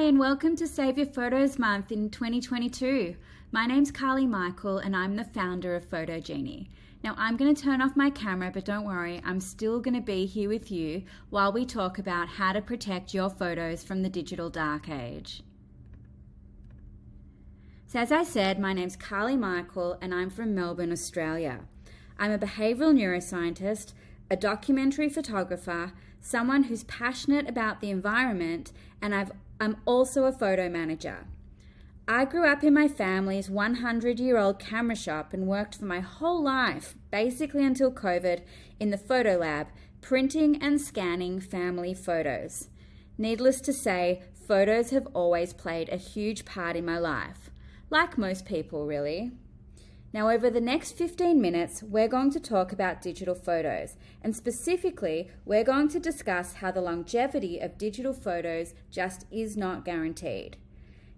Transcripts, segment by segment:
and welcome to Save Your Photos Month in 2022. My name's Carly Michael and I'm the founder of Photogenie. Now I'm going to turn off my camera, but don't worry, I'm still going to be here with you while we talk about how to protect your photos from the digital dark age. So as I said, my name's Carly Michael and I'm from Melbourne, Australia. I'm a behavioural neuroscientist, a documentary photographer, someone who's passionate about the environment, and I'm also a photo manager. I grew up in my family's 100-year-old camera shop and worked for my whole life, basically until COVID, in the photo lab, printing and scanning family photos. Needless to say, photos have always played a huge part in my life, like most people really. Now, over the next 15 minutes, we're going to talk about digital photos, and specifically, we're going to discuss how the longevity of digital photos just is not guaranteed.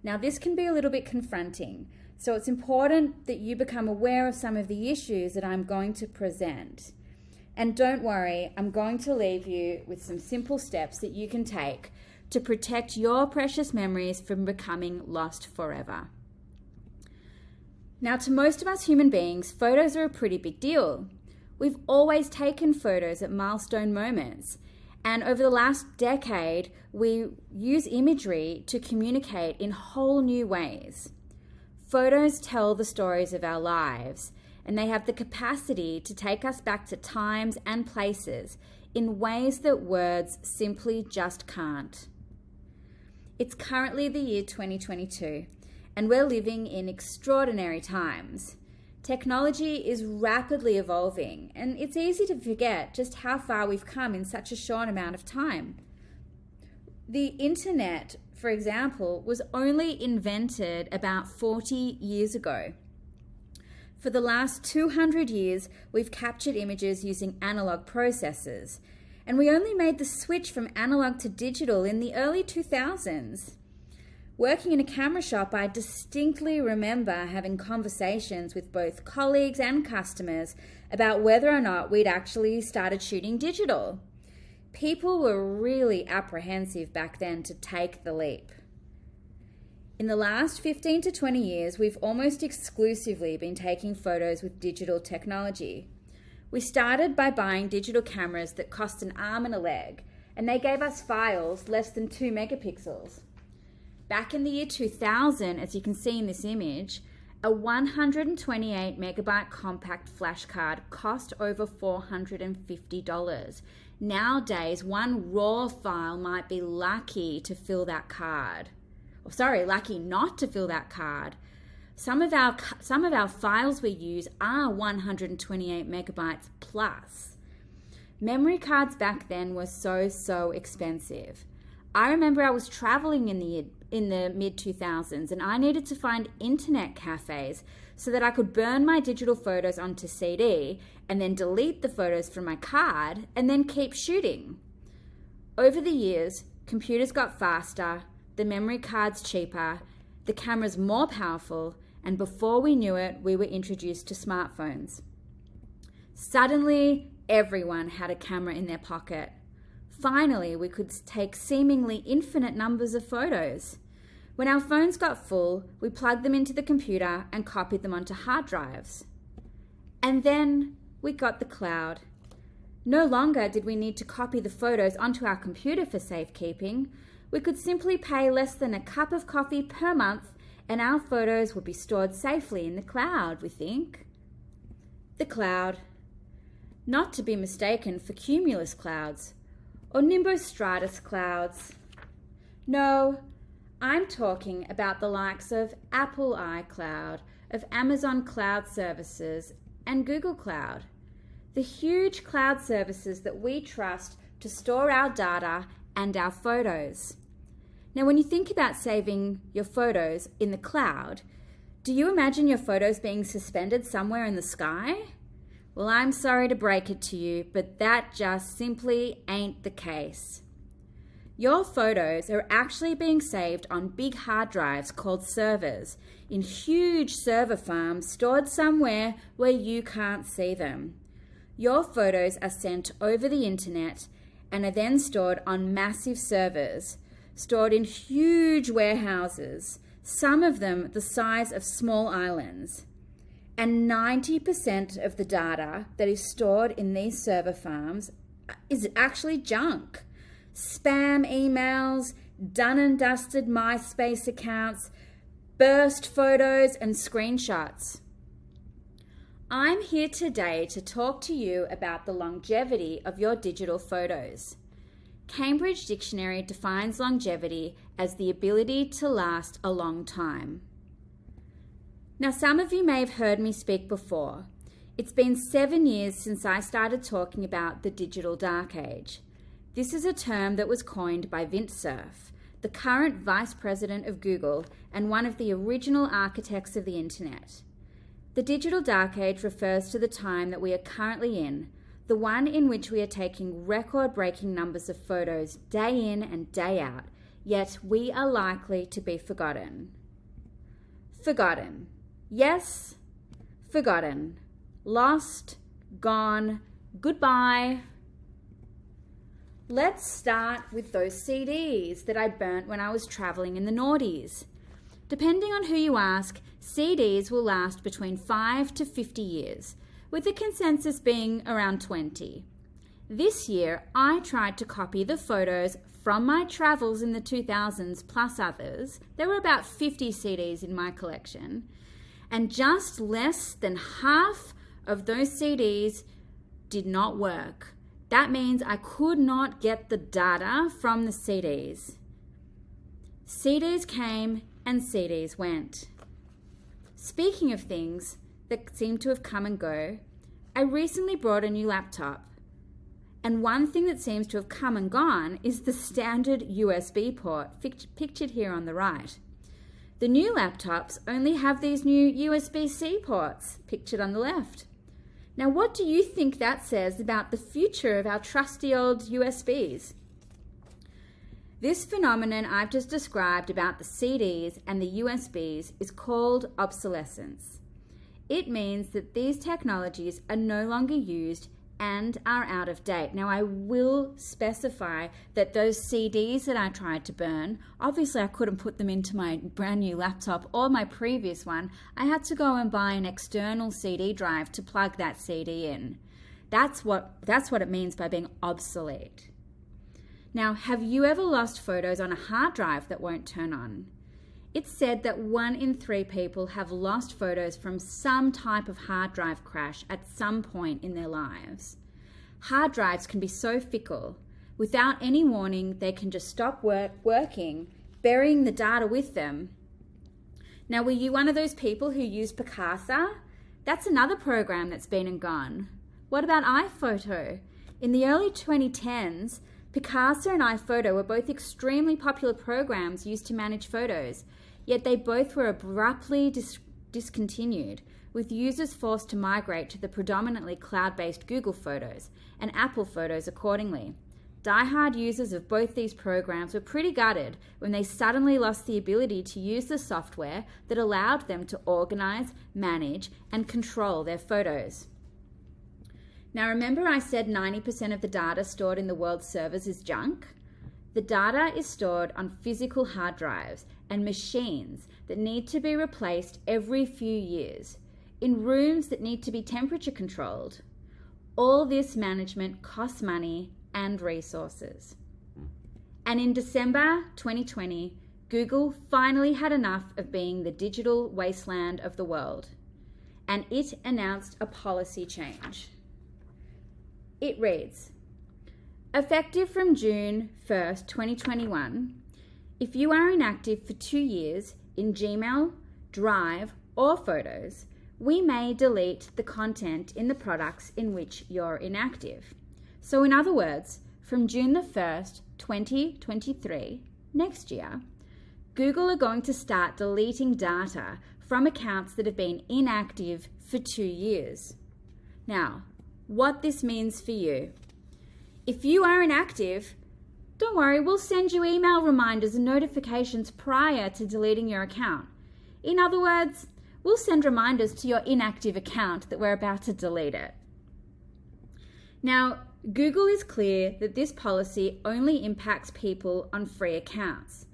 Now, this can be a little bit confronting, so it's important that you become aware of some of the issues that I'm going to present. And don't worry, I'm going to leave you with some simple steps that you can take to protect your precious memories from becoming lost forever. Now, to most of us human beings, photos are a pretty big deal. We've always taken photos at milestone moments, and over the last decade, we use imagery to communicate in whole new ways. Photos tell the stories of our lives, and they have the capacity to take us back to times and places in ways that words simply just can't. It's currently the year 2022. And we're living in extraordinary times. Technology is rapidly evolving, and it's easy to forget just how far we've come in such a short amount of time. The internet, for example, was only invented about 40 years ago. For the last 200 years, we've captured images using analog processors, and we only made the switch from analog to digital in the early 2000s. Working in a camera shop, I distinctly remember having conversations with both colleagues and customers about whether or not we'd actually started shooting digital. People were really apprehensive back then to take the leap. In the last 15 to 20 years, we've almost exclusively been taking photos with digital technology. We started by buying digital cameras that cost an arm and a leg, and they gave us files less than 2 megapixels. Back in the year 2000, as you can see in this image, a 128 megabyte compact flash card cost over $450. Nowadays, one RAW file might be lucky to fill that card. Lucky not to fill that card. Some of our files we use are 128 megabytes plus. Memory cards back then were so expensive. I remember I was traveling in the mid-2000s and I needed to find internet cafes so that I could burn my digital photos onto CD and then delete the photos from my card and then keep shooting. Over the years, computers got faster, the memory cards cheaper, the cameras more powerful, and before we knew it, we were introduced to smartphones. Suddenly, everyone had a camera in their pocket. Finally, we could take seemingly infinite numbers of photos. When our phones got full, we plugged them into the computer and copied them onto hard drives. And then we got the cloud. No longer did we need to copy the photos onto our computer for safekeeping. We could simply pay less than a cup of coffee per month and our photos would be stored safely in the cloud, we think. The cloud. Not to be mistaken for cumulus clouds or nimbostratus clouds. No, I'm talking about the likes of Apple iCloud, of Amazon Cloud Services, and Google Cloud. The huge cloud services that we trust to store our data and our photos. Now, when you think about saving your photos in the cloud, do you imagine your photos being suspended somewhere in the sky? Well, I'm sorry to break it to you, but that just simply ain't the case. Your photos are actually being saved on big hard drives called servers in huge server farms stored somewhere where you can't see them. Your photos are sent over the internet and are then stored on massive servers stored in huge warehouses, some of them the size of small islands. And 90% of the data that is stored in these server farms is actually junk. Spam emails, done and dusted MySpace accounts, burst photos and screenshots. I'm here today to talk to you about the longevity of your digital photos. Cambridge Dictionary defines longevity as the ability to last a long time. Now, some of you may have heard me speak before. It's been 7 years since I started talking about the digital dark age. This is a term that was coined by Vint Cerf, the current vice president of Google and one of the original architects of the internet. The digital dark age refers to the time that we are currently in, the one in which we are taking record-breaking numbers of photos day in and day out, yet we are likely to be forgotten. Forgotten. Yes, forgotten. Lost, gone, goodbye. Let's start with those CDs that I burnt when I was traveling in the noughties. Depending on who you ask, CDs will last between 5 to 50 years, with the consensus being around 20. This year, I tried to copy the photos from my travels in the 2000s plus others. There were about 50 CDs in my collection, and just less than half of those CDs did not work. That means I could not get the data from the CDs. CDs came and CDs went. Speaking of things that seem to have come and go, I recently bought a new laptop. And one thing that seems to have come and gone is the standard USB port pictured here on the right. The new laptops only have these new USB-C ports pictured on the left. Now, what do you think that says about the future of our trusty old USBs? This phenomenon I've just described about the CDs and the USBs is called obsolescence. It means that these technologies are no longer used and are out of date. Now, I will specify that those CDs that I tried to burn, obviously I couldn't put them into my brand new laptop or my previous one. I had to go and buy an external CD drive to plug that CD in. That's what it means by being obsolete. Now, have you ever lost photos on a hard drive that won't turn on? It's said that 1 in 3 people have lost photos from some type of hard drive crash at some point in their lives. Hard drives can be so fickle. Without any warning, they can just stop working, burying the data with them. Now, were you one of those people who used Picasa? That's another program that's been and gone. What about iPhoto? In the early 2010s, Picasa and iPhoto were both extremely popular programs used to manage photos, yet they both were abruptly discontinued, with users forced to migrate to the predominantly cloud-based Google Photos and Apple Photos accordingly. Die-hard users of both these programs were pretty gutted when they suddenly lost the ability to use the software that allowed them to organize, manage, and control their photos. Now, remember I said 90% of the data stored in the world's servers is junk? The data is stored on physical hard drives and machines that need to be replaced every few years, in rooms that need to be temperature controlled. All this management costs money and resources. And in December 2020, Google finally had enough of being the digital wasteland of the world, and it announced a policy change. It reads, effective from June 1st, 2021, if you are inactive for 2 years in Gmail, Drive, or Photos, we may delete the content in the products in which you're inactive. So in other words, from June the 1st, 2023, next year, Google are going to start deleting data from accounts that have been inactive for 2 years. Now, what this means for you. If you are inactive, don't worry, we'll send you email reminders and notifications prior to deleting your account. In other words, we'll send reminders to your inactive account that we're about to delete it. Now, Google is clear that this policy only impacts people on free accounts.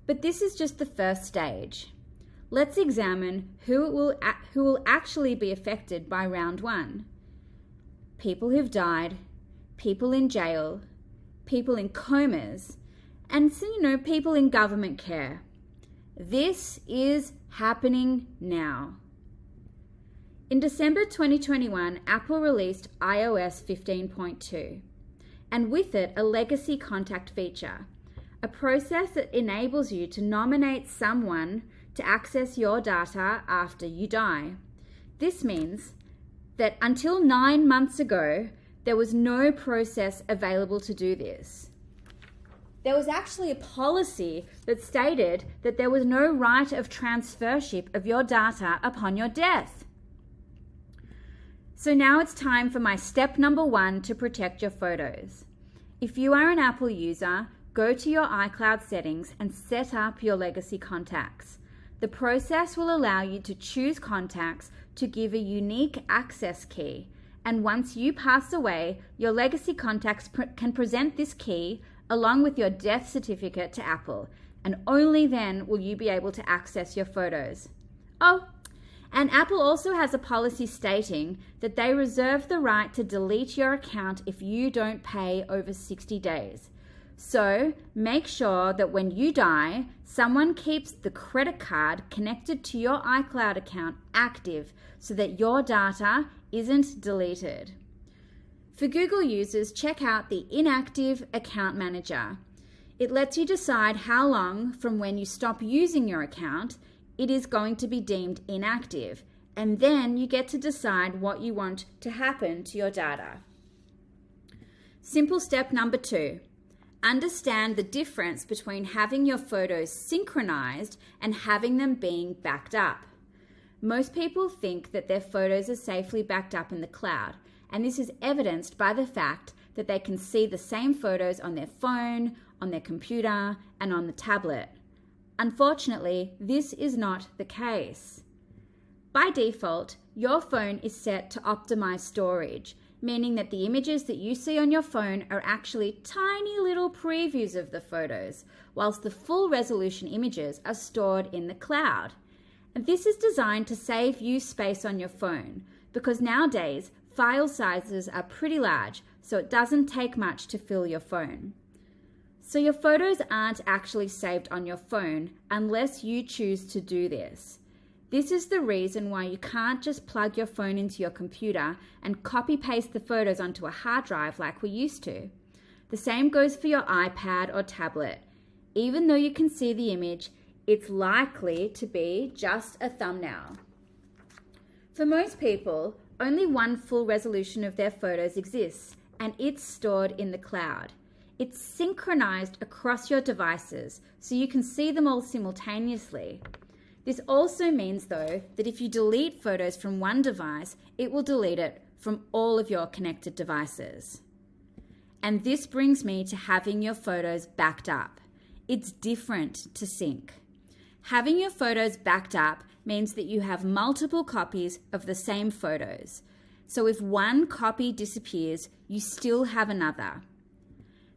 But this is just the first stage. Let's examine who will actually be affected by round 1. People who've died, people in jail, people in comas, and people in government care. This is happening now. In December 2021, Apple released iOS 15.2, and with it a legacy contact feature, a process that enables you to nominate someone to access your data after you die. This means that until 9 months ago, there was no process available to do this. There was actually a policy that stated that there was no right of transfership of your data upon your death. So now it's time for my step number 1 to protect your photos. If you are an Apple user, go to your iCloud settings and set up your legacy contacts. The process will allow you to choose contacts to give a unique access key. And once you pass away, your legacy contacts can present this key along with your death certificate to Apple, and only then will you be able to access your photos. Oh, and Apple also has a policy stating that they reserve the right to delete your account if you don't pay over 60 days. So make sure that when you die, someone keeps the credit card connected to your iCloud account active so that your data isn't deleted. For Google users, check out the Inactive Account Manager. It lets you decide how long from when you stop using your account it is going to be deemed inactive, and then you get to decide what you want to happen to your data. Simple step number 2. Understand the difference between having your photos synchronized and having them being backed up. Most people think that their photos are safely backed up in the cloud, and this is evidenced by the fact that they can see the same photos on their phone, on their computer, and on the tablet. Unfortunately, this is not the case. By default, your phone is set to optimize storage, meaning that the images that you see on your phone are actually tiny little previews of the photos, whilst the full resolution images are stored in the cloud. And this is designed to save you space on your phone, because nowadays file sizes are pretty large, so it doesn't take much to fill your phone. So your photos aren't actually saved on your phone unless you choose to do this. This is the reason why you can't just plug your phone into your computer and copy-paste the photos onto a hard drive like we used to. The same goes for your iPad or tablet. Even though you can see the image, it's likely to be just a thumbnail. For most people, only one full resolution of their photos exists, and it's stored in the cloud. It's synchronized across your devices, so you can see them all simultaneously. This also means, though, that if you delete photos from one device, it will delete it from all of your connected devices. And this brings me to having your photos backed up. It's different to sync. Having your photos backed up means that you have multiple copies of the same photos. So if one copy disappears, you still have another.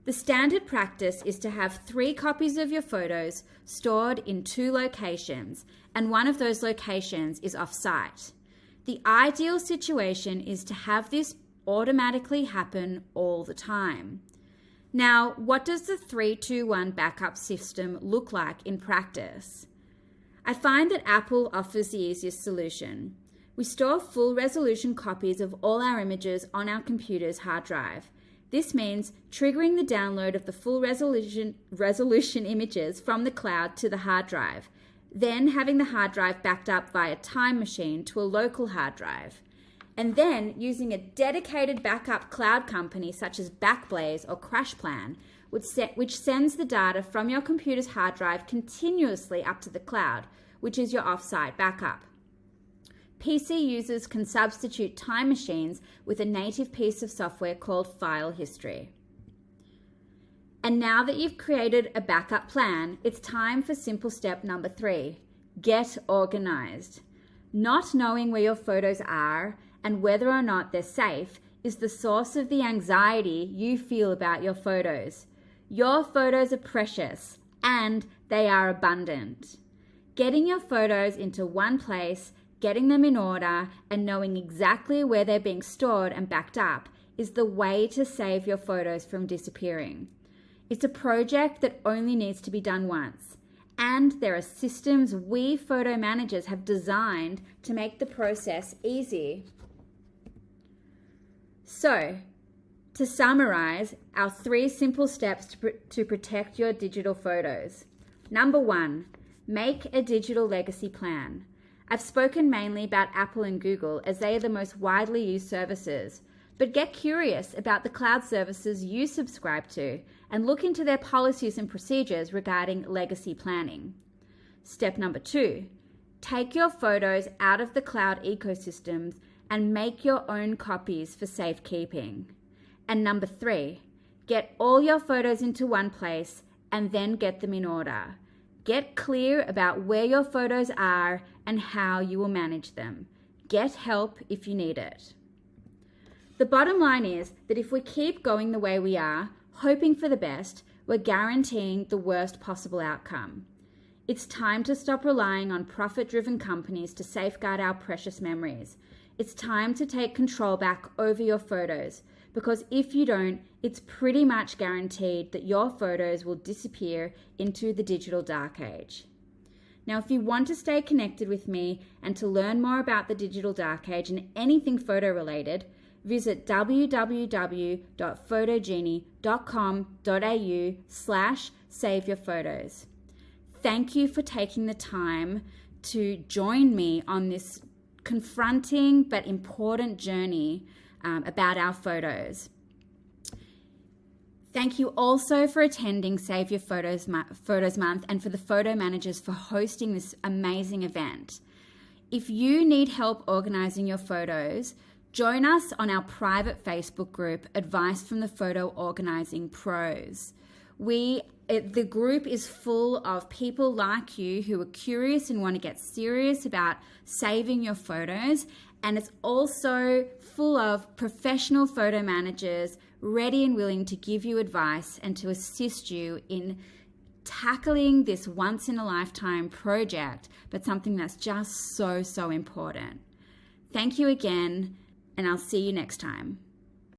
The standard practice is to have 3 copies of your photos stored in 2 locations, and one of those locations is off-site. The ideal situation is to have this automatically happen all the time. Now, what does the 3-2-1 backup system look like in practice? I find that Apple offers the easiest solution. We store full resolution copies of all our images on our computer's hard drive. This means triggering the download of the full resolution images from the cloud to the hard drive, then having the hard drive backed up via Time Machine to a local hard drive, and then using a dedicated backup cloud company such as Backblaze or CrashPlan, which sends the data from your computer's hard drive continuously up to the cloud, which is your off-site backup. PC users can substitute time machines with a native piece of software called File History. And now that you've created a backup plan, it's time for simple step number 3, get organized. Not knowing where your photos are and whether or not they're safe is the source of the anxiety you feel about your photos. Your photos are precious and they are abundant. Getting your photos into one place, getting them in order, and knowing exactly where they're being stored and backed up is the way to save your photos from disappearing. It's a project that only needs to be done once, and there are systems we photo managers have designed to make the process easy. So, to summarize our 3 simple steps to protect your digital photos. Number 1, make a digital legacy plan. I've spoken mainly about Apple and Google as they are the most widely used services, but get curious about the cloud services you subscribe to and look into their policies and procedures regarding legacy planning. Step number 2, take your photos out of the cloud ecosystems and make your own copies for safekeeping. And number 3, get all your photos into one place and then get them in order. Get clear about where your photos are and how you will manage them. Get help if you need it. The bottom line is that if we keep going the way we are, hoping for the best, we're guaranteeing the worst possible outcome. It's time to stop relying on profit-driven companies to safeguard our precious memories. It's time to take control back over your photos, because if you don't, it's pretty much guaranteed that your photos will disappear into the digital dark age. Now, if you want to stay connected with me and to learn more about the digital dark age and anything photo related, visit www.photogenie.com.au/saveyourphotos. Thank you for taking the time to join me on this confronting but important journey about our photos. Thank you also for attending Save Your Photos Month and for the photo managers for hosting this amazing event. If you need help organizing your photos, join us on our private Facebook group, Advice from the Photo Organizing Pros. The group is full of people like you who are curious and want to get serious about saving your photos, and it's also full of professional photo managers ready and willing to give you advice and to assist you in tackling this once-in-a-lifetime project, but something that's just so important. Thank you again, and I'll see you next time.